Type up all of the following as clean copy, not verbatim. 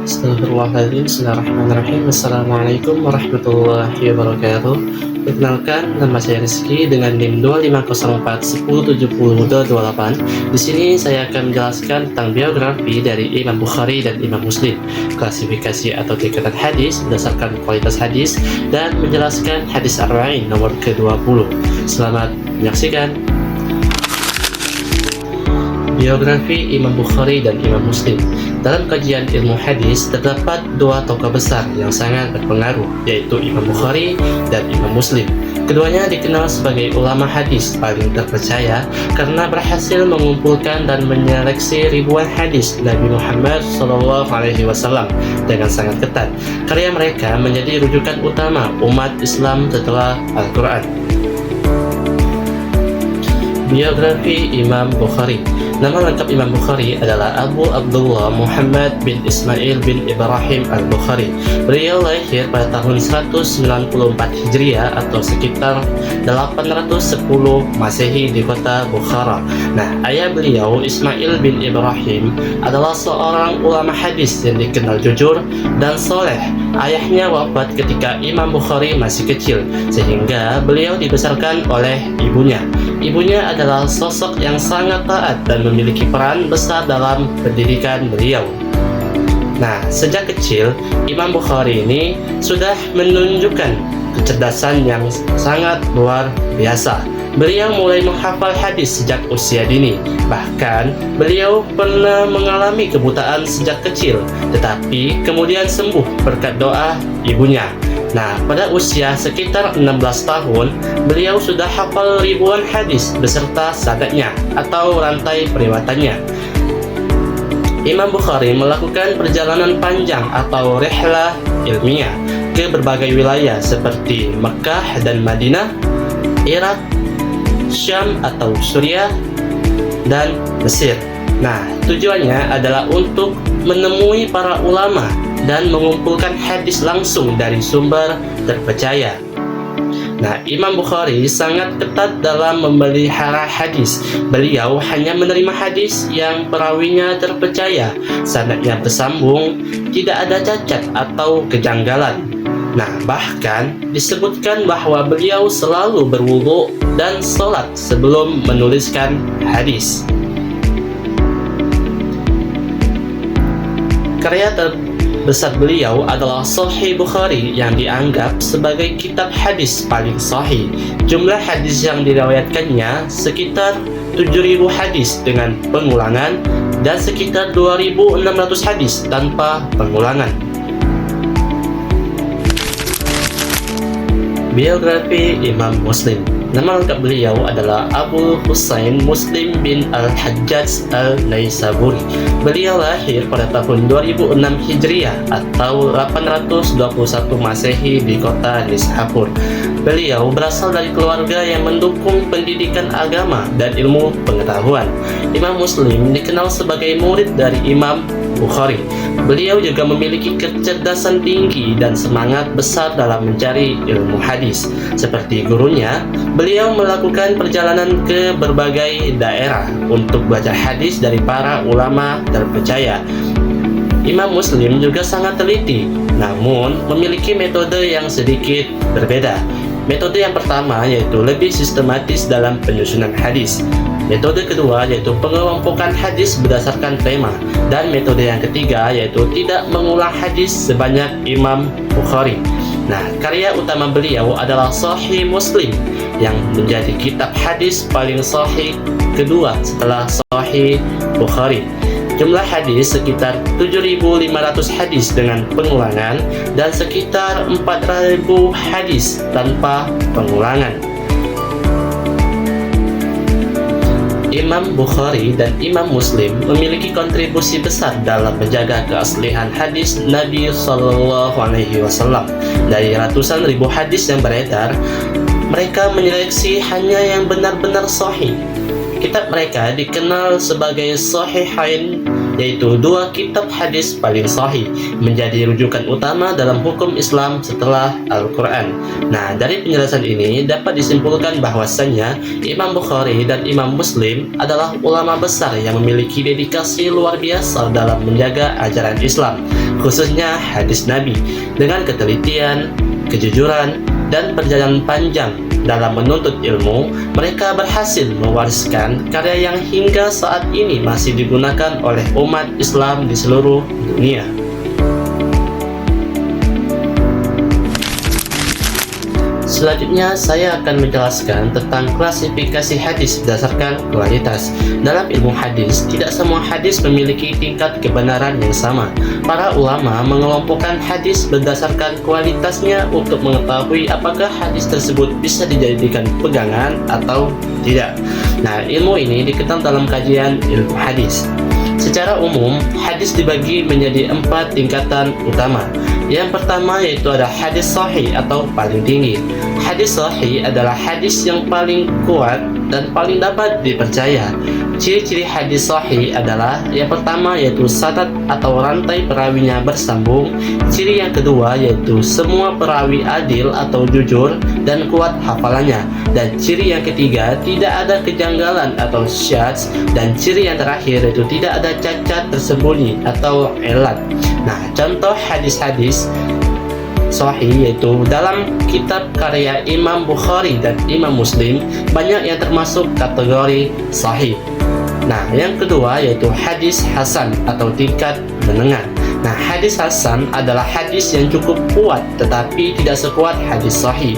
Astagfirullahaladzim. Bismillahirrahmanirrahim. Assalamualaikum warahmatullahi wabarakatuh. Perkenalkan, nama saya Rizky dengan NIM 25041070228. Di sini saya akan menjelaskan tentang biografi dari Imam Bukhari dan Imam Muslim, klasifikasi atau tingkatan hadis berdasarkan kualitas hadis, dan menjelaskan hadis Arba'in nomor ke-20. Selamat menyaksikan. Biografi Imam Bukhari dan Imam Muslim. Dalam kajian ilmu hadis terdapat dua tokoh besar yang sangat berpengaruh, yaitu Imam Bukhari dan Imam Muslim. Keduanya dikenal sebagai ulama hadis paling terpercaya karena berhasil mengumpulkan dan menyeleksi ribuan hadis Nabi Muhammad SAW dengan sangat ketat. Karya mereka menjadi rujukan utama umat Islam setelah Al-Quran. Biografi Imam Bukhari. Nama lengkap Imam Bukhari adalah Abu Abdullah Muhammad bin Ismail bin Ibrahim al-Bukhari. Beliau lahir pada tahun 194 Hijriah atau sekitar 810 Masehi di kota Bukhara. Nah, ayah beliau Ismail bin Ibrahim adalah seorang ulama hadis yang dikenal jujur dan soleh. Ayahnya wafat ketika Imam Bukhari masih kecil, sehingga beliau dibesarkan oleh ibunya. Ibunya adalah sosok yang sangat taat dan memiliki peran besar dalam pendidikan beliau. Nah, sejak kecil, Imam Bukhari ini sudah menunjukkan kecerdasan yang sangat luar biasa. Beliau mulai menghafal hadis sejak usia dini. Bahkan, beliau pernah mengalami kebutaan sejak kecil, tetapi kemudian sembuh berkat doa ibunya. Nah, pada usia sekitar 16 tahun, beliau sudah hafal ribuan hadis beserta sanadnya atau rantai periwayatannya. Imam Bukhari melakukan perjalanan panjang atau rihlah ilmiah ke berbagai wilayah seperti Mekah dan Madinah, Irak, Syam atau Suriah, dan Mesir. Nah, tujuannya adalah untuk menemui para ulama dan mengumpulkan hadis langsung dari sumber terpercaya. Nah, Imam Bukhari sangat ketat dalam memelihara hadis. Beliau hanya menerima hadis yang perawinya terpercaya, sanadnya bersambung, tidak ada cacat atau kejanggalan. Nah, bahkan disebutkan bahwa beliau selalu berwudu dan sholat sebelum menuliskan hadis. Karya terbesar beliau adalah Sahih Bukhari yang dianggap sebagai kitab hadis paling sahih. Jumlah hadis yang diriwayatkannya sekitar 7.000 hadis dengan pengulangan dan sekitar 2.600 hadis tanpa pengulangan. Biografi Imam Muslim. Nama lengkap beliau adalah Abu Husain Muslim bin Al-Hajjaj Al-Naisaburi. Beliau lahir pada tahun 2006 Hijriah atau 821 Masehi di kota Nisapur. Beliau berasal dari keluarga yang mendukung pendidikan agama dan ilmu pengetahuan. Imam Muslim dikenal sebagai murid dari Imam Bukhari. Beliau juga memiliki kecerdasan tinggi dan semangat besar dalam mencari ilmu hadis. Seperti gurunya, beliau melakukan perjalanan ke berbagai daerah untuk belajar hadis dari para ulama terpercaya. Imam Muslim juga sangat teliti, namun memiliki metode yang sedikit berbeda. Metode yang pertama yaitu lebih sistematis dalam penyusunan hadis. Metode kedua yaitu pengelompokan hadis berdasarkan tema. Dan metode yang ketiga yaitu tidak mengulang hadis sebanyak Imam Bukhari. Nah, karya utama beliau adalah Sahih Muslim yang menjadi kitab hadis paling sahih kedua setelah Sahih Bukhari. Jumlah hadis sekitar 7.500 hadis dengan pengulangan dan sekitar 4.000 hadis tanpa pengulangan. Imam Bukhari dan Imam Muslim memiliki kontribusi besar dalam menjaga keaslian hadis Nabi SAW. Dari ratusan ribu hadis yang beredar, mereka menyeleksi hanya yang benar-benar sahih. Kitab mereka dikenal sebagai Sahihain, yaitu dua kitab hadis paling sahih, menjadi rujukan utama dalam hukum Islam setelah Al-Quran. Nah, dari penjelasan ini dapat disimpulkan bahwasannya Imam Bukhari dan Imam Muslim adalah ulama besar yang memiliki dedikasi luar biasa dalam menjaga ajaran Islam. khususnya hadis Nabi, dengan ketelitian, kejujuran, dan perjalanan panjang dalam menuntut ilmu. Mereka berhasil mewariskan karya yang hingga saat ini masih digunakan oleh umat Islam di seluruh dunia. Selanjutnya saya akan menjelaskan tentang klasifikasi hadis berdasarkan kualitas. Dalam ilmu hadis, tidak semua hadis memiliki tingkat kebenaran yang sama. Para ulama mengelompokkan hadis berdasarkan kualitasnya untuk mengetahui apakah hadis tersebut bisa dijadikan pegangan atau tidak. Nah, ilmu ini dikenal dalam kajian ilmu hadis. Secara umum, hadis dibagi menjadi 4 tingkatan utama. Yang pertama yaitu ada hadis sahih atau paling tinggi. Hadis sahih adalah hadis yang paling kuat dan paling dapat dipercaya. Ciri-ciri hadis sahih adalah yang pertama yaitu sanad atau rantai perawinya bersambung. Ciri yang kedua yaitu semua perawi adil atau jujur dan kuat hafalannya. Dan ciri yang ketiga tidak ada kejanggalan atau syadz. Dan ciri yang terakhir yaitu tidak ada cacat tersembunyi atau elat. Nah, contoh hadis-hadis sahih yaitu dalam kitab karya Imam Bukhari dan Imam Muslim banyak yang termasuk kategori sahih. Nah, yang kedua yaitu hadis hasan atau tingkat menengah. Nah, hadis hasan adalah hadis yang cukup kuat tetapi tidak sekuat hadis sahih.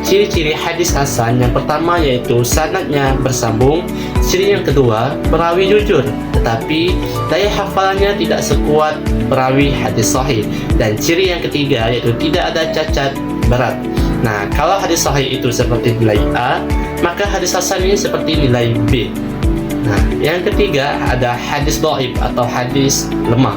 Ciri-ciri hadis hasan yang pertama yaitu sanadnya bersambung. Ciri yang kedua, perawi jujur tetapi daya hafalannya tidak sekuat perawi hadis sahih. Dan ciri yang ketiga yaitu tidak ada cacat berat. Nah, kalau hadis sahih itu seperti nilai A, maka hadis hasan ini seperti nilai B. Nah, yang ketiga ada hadis dhaif atau hadis lemah.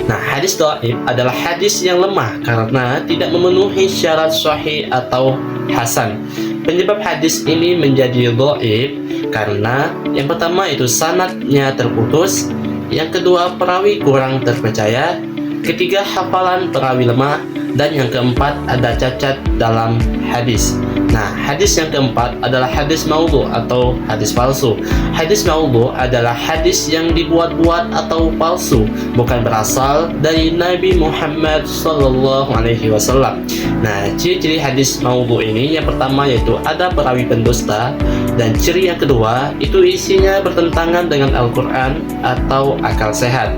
Nah, hadis dhaif adalah hadis yang lemah karena tidak memenuhi syarat sahih atau hasan. Penyebab hadis ini menjadi dhaif karena yang pertama itu sanadnya terputus, yang kedua perawi kurang terpercaya, ketiga hafalan perawi lemah, dan yang keempat ada cacat dalam hadis. Nah, hadis yang keempat adalah hadis maudhu atau hadis palsu. Hadis maudhu adalah hadis yang dibuat-buat atau palsu, bukan berasal dari Nabi Muhammad SAW. Nah, ciri-ciri hadis maudhu ini yang pertama yaitu ada perawi pendusta, dan ciri yang kedua itu isinya bertentangan dengan Al-Quran atau akal sehat.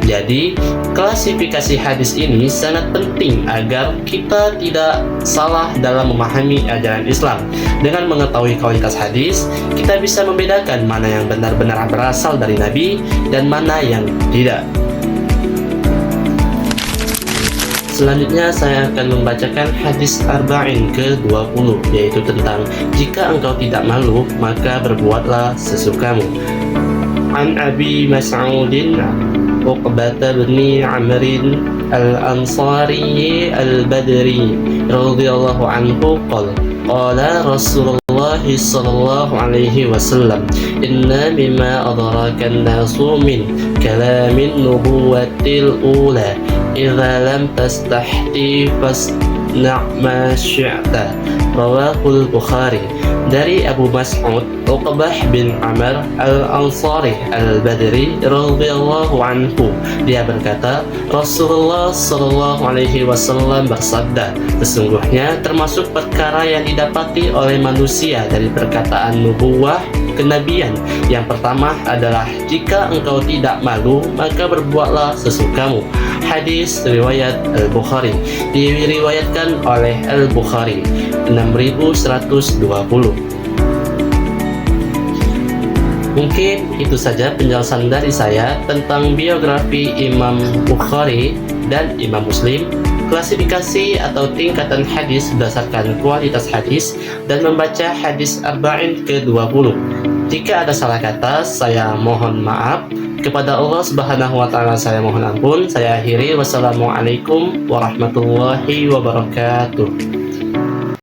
Jadi, klasifikasi hadis ini sangat penting agar kita tidak salah dalam memahami ajaran Islam. Dengan mengetahui kualitas hadis, kita bisa membedakan mana yang benar-benar berasal dari Nabi dan mana yang tidak. Selanjutnya saya akan membacakan hadis arba'in ke-20, yaitu tentang jika engkau tidak malu, maka berbuatlah sesukamu. An Abi Mas'udin Uqbah bin Amr al-Ansari al-Badri radhiyallahu anhu qala Rasulullah sallallahu alaihi wasallam inna mimma adraka an-nasu min kalamin nubuwatil ula idza lam tastahti fasna' ma syi'ta. Rawahul Bukhari. Dari Abu Mas'ud Uqbah bin Amr al-Ansari al-Badri radhiyallahu anhu, dia berkata, Rasulullah sallallahu alaihi wasallam bersabda, sesungguhnya termasuk perkara yang didapati oleh manusia dari perkataan nubuwah kenabian. Yang pertama adalah jika engkau tidak malu, maka berbuatlah sesukamu. Hadis riwayat Al-Bukhari, diriwayatkan oleh Al-Bukhari 6120. Mungkin itu saja penjelasan dari saya tentang biografi Imam Bukhari dan Imam Muslim, klasifikasi atau tingkatan hadis berdasarkan kualitas hadis, dan membaca hadis arba'in ke-20. Jika ada salah kata, saya mohon maaf. Kepada Allah Subhanahu wa Ta'ala saya mohon ampun. Saya akhiri. Wassalamualaikum warahmatullahi wabarakatuh.